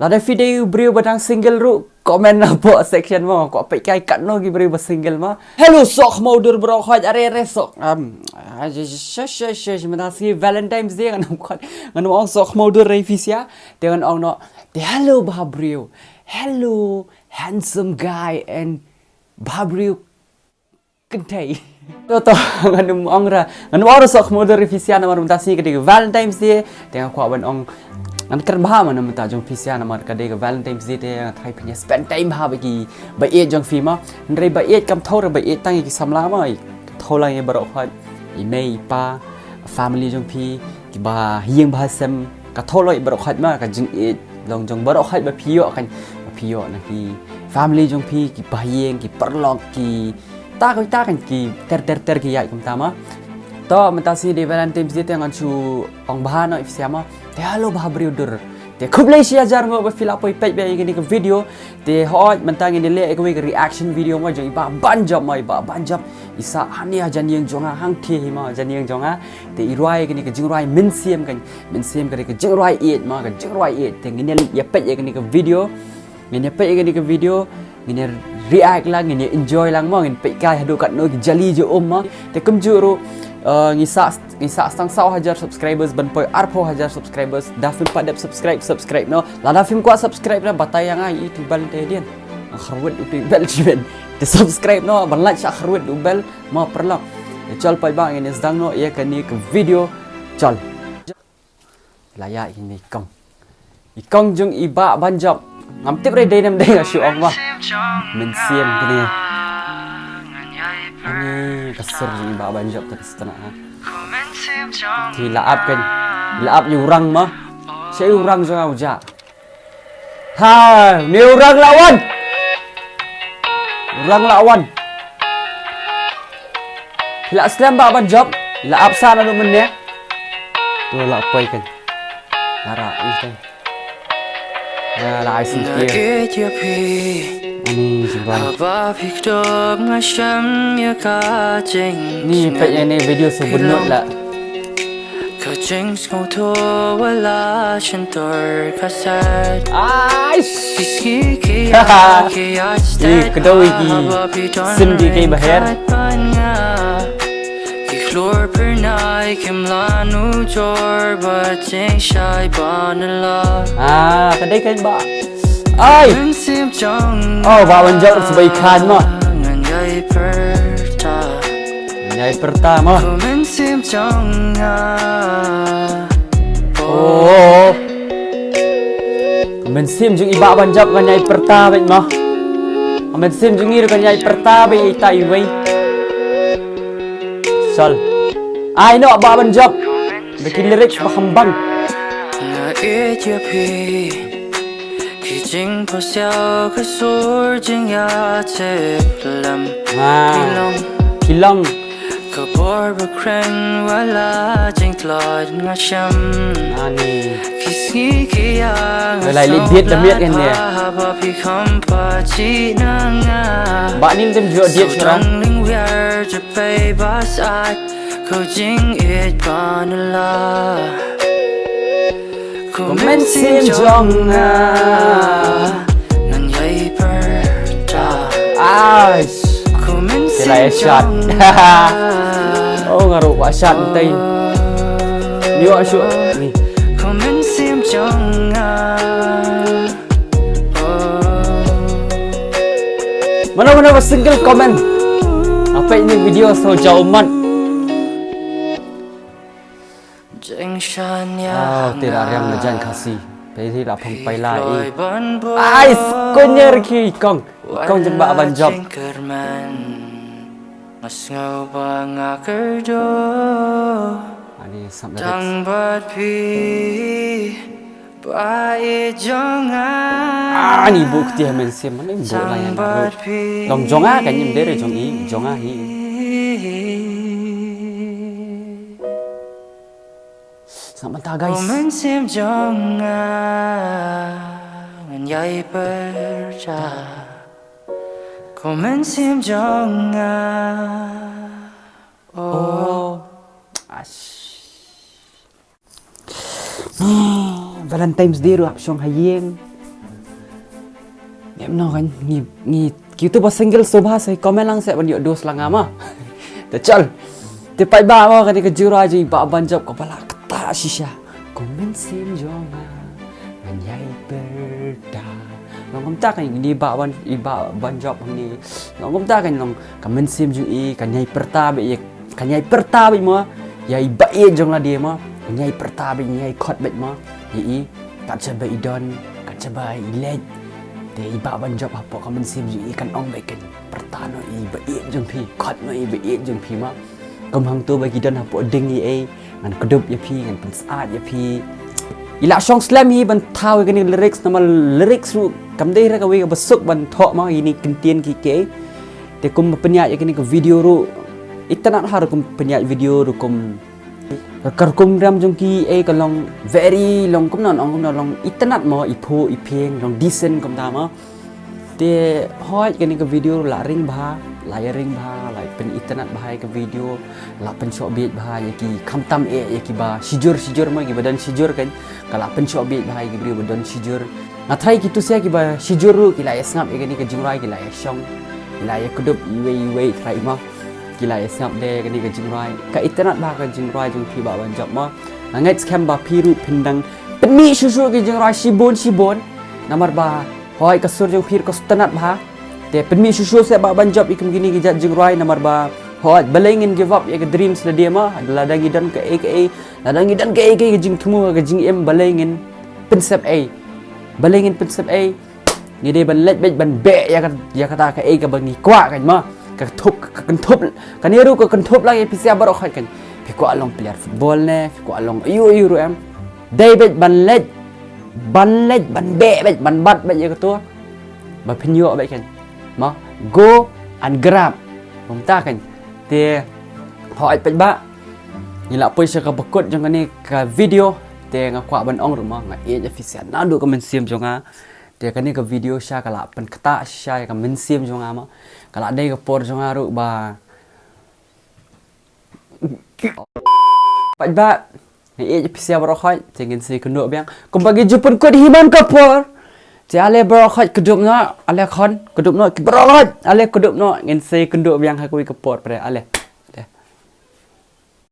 Lada video beriu badang single ru komen apa section mo ko pe kai kat no gi beriu single ma. Hello sok modur bro khaj are sok. Menasi Valentine's Day kan ong sok modur revisia dengan ong no. Hello babriu. Hello handsome guy and babriu kentai. Toto nganu ong ra nganu ong sok modur revisia na menasi ke Valentine's Day dengan ko ban ong Ang terbahama naman ta jong pisya naman kadai ke Valentine's Day te thai pinya spend time ha bagi bait jong fima ndrei bait kam thor bait tang ki samla ma tholang ye barok khat I mei pa family jong pi ki ba hieng ba sem ka tholoi barok khat ma ka jing e long jong barok khat ba piyo kan piyo na ki family jong pi ki ba hieng ki perlok ki ta kan ki ter ki yai kam ta ma to mentasi di Valentine's Day te ngan chu ong bahana ifsiama te halo bah briudur te kublai sia jar ngo ba fila poi pej be ini ke video te hot mentang ini le ke reaction video ma jo iba banjop ma iba banjop isa ania jan yang jonga hang the ma jan yang jonga te iruai ke ni ke jingruai MYNSIEM ke jingruai iaid ma ke jingruai iaid te ngini ya pej ke ni ke video ngini pej ke ni ke video ngini react lang ngini enjoy lang ma ngini pej kai hadu kat no jali jo ma te kumjuru ngisa stang sau hajar subscribers ban poi arpo hajar subscribers da film padap subscribe no la da film kwa subscribe na batay nga itu bal te dian kharwet itu bel jiben te subscribe no ban like sha kharwet u bel ma perlang chal pai bang ini sedang no ya kan ni ke video chal layak ini ikong jung iba banjop ngam tip re dai nam dai ga shu ong ma MYNSIEM kini ini kasar ni ba banjop tak setengah thì laap nhiều răng mà sẽ yêu răng cho nào dạ ha nhiều răng lawan thì lạ slam ba ban job laap sana naman niya tuh laap pay kan lara ikan ya la I see here ani simpan ni peknya ni video sebelum lah Jinx ngô thô wala shan tor kasat kedoi ki sim di kay baher ki floor per night kim lanu jor ba jing shai banala kadai kan ba ai oh ba banjop sebaik kan ma Nyai pertama oh MYNSIEM jung iba banjop kan nyai pertama bet mah MYNSIEM jung ir kan nyai pertama be tai wei sol ai no ba banjop bikin lirik pahambang Jing po xiao ke sur jing ya che lam Kilong Kabor bakren wala jing tlod nga sham ani Kisngi kiya lai libit lamit kan dia ba pi khampa chi na nga ba nim tem jua dia sekarang ling wear je pay bas at ko jing it banala MYNSIEM jong nan yai per ta Sila shot. Oh ngaruh wak shot nanti. Ni wak shot ni. Mana was single comment. Apa ini video so jauh mat. Tidak ada yang ngejan kasih. Jadi lah pempai lai. Ais konyer ki kong jembak banjop. Mas ngau ba nga kerdo Ani sam tang bat pi ba e jonga ani bukti MYNSIEM mana ibu layan long jonga kan nyem dere jonga hi sama ta guys MYNSIEM jonga ngan yai perja MYNSIEM jonga Valentine's Day ru apsyong hayeng em no kan ni kita ba single sobha sai komen lang se ban yo dos lang ama te chal te pai ba ma kan ke jura ji ba banjop kepala kata shisha komen sim jonga anyai perda long kom ta kan ni ba banjop ni long kom ta kan long komen sim ju i kan nyai perta be kan nyai perta be mo yai ba e jong la dia mo nyai perta be nyai khot be mo i kat ba idon kat ba ilet te iba banjop apa komen sim ju i kan ong be kan perta no i ba e jong pi khot no i ba e jong pi ma kom hang tu bagi don apa ding i e ngan kedup ya pi ngan pen saat ya pi ila song slam hi ban thau kan ni lyrics nama lyrics ru kam dei ra ka we ka besuk ban tho ma ini kentien ki ke te kum penya ya kan ke video ru itanat har kum penya video ru kum kar kum ram jong ki e ka long very long kum non ong kum non long itanat mo i pho i pheng long decent kum ta ma te hoi kan ni ke video la ring bha layering bha lai pen itanat bha ke video la pen shot beat bha ya ki kham tam e ya ki ba sijur ma ki badan sijur kan kala pen shot beat bha ki bri badan sijur na thai ki tu sia ki ba sijur ru ki la ya snap e ni ke jingrai ki la ya shong ki la ya kudup iwe thai ma ki la ya snap de ke ni ke jingrai ka itanat bha ka jingrai jong pi ba ban job ma ngai scam ba pi ru pindang pen mi shu ki jingrai sibon namar ba hoi kasur jong phir ko stanat bha te penmi susu se ba banjop ikum gini ki jat jingrai namar ba hoi balengin give up ya ke dreams la dia ma ladang idan ke ladang idan ke jing thumu ke jing em balengin pensep a balengin pensep a ni de ban lej bej ban be ya kata ke ke bangi kwa kan ma ka thup kan ni ru ko kan thup la ya pisia baro khat kan pi ko along player football ne pi ko along ayu ru em dai bej ban lej ban be bej ban bat bej ya to ba pinyo bej kan ma go and grabผมตากันเตหอยเป็ดบะนี่ละไปเชกบกดจังกันนี่กับวิดีโอเตงขวาบันอ่องหรือมั้งเอจฟิเซียนน่าดูกับมันเสียมจังอ่ะเตกันนี่กับวิดีโอชากะละเป็นคตาชายกับมันเสียมจังอ่ะมั้งกะละได้กับปอดจังอ่ะรู้บ่าเป็ดบะนี่เอจฟิเซียบรอคอยจังกินซีกันดูเบียงกุมบากิจุปนกดฮิมันกับปอดale berakhot kedup no ale khon kedup no berakhot ale kedup no ngen se kenduk yang hakui kepot pada ale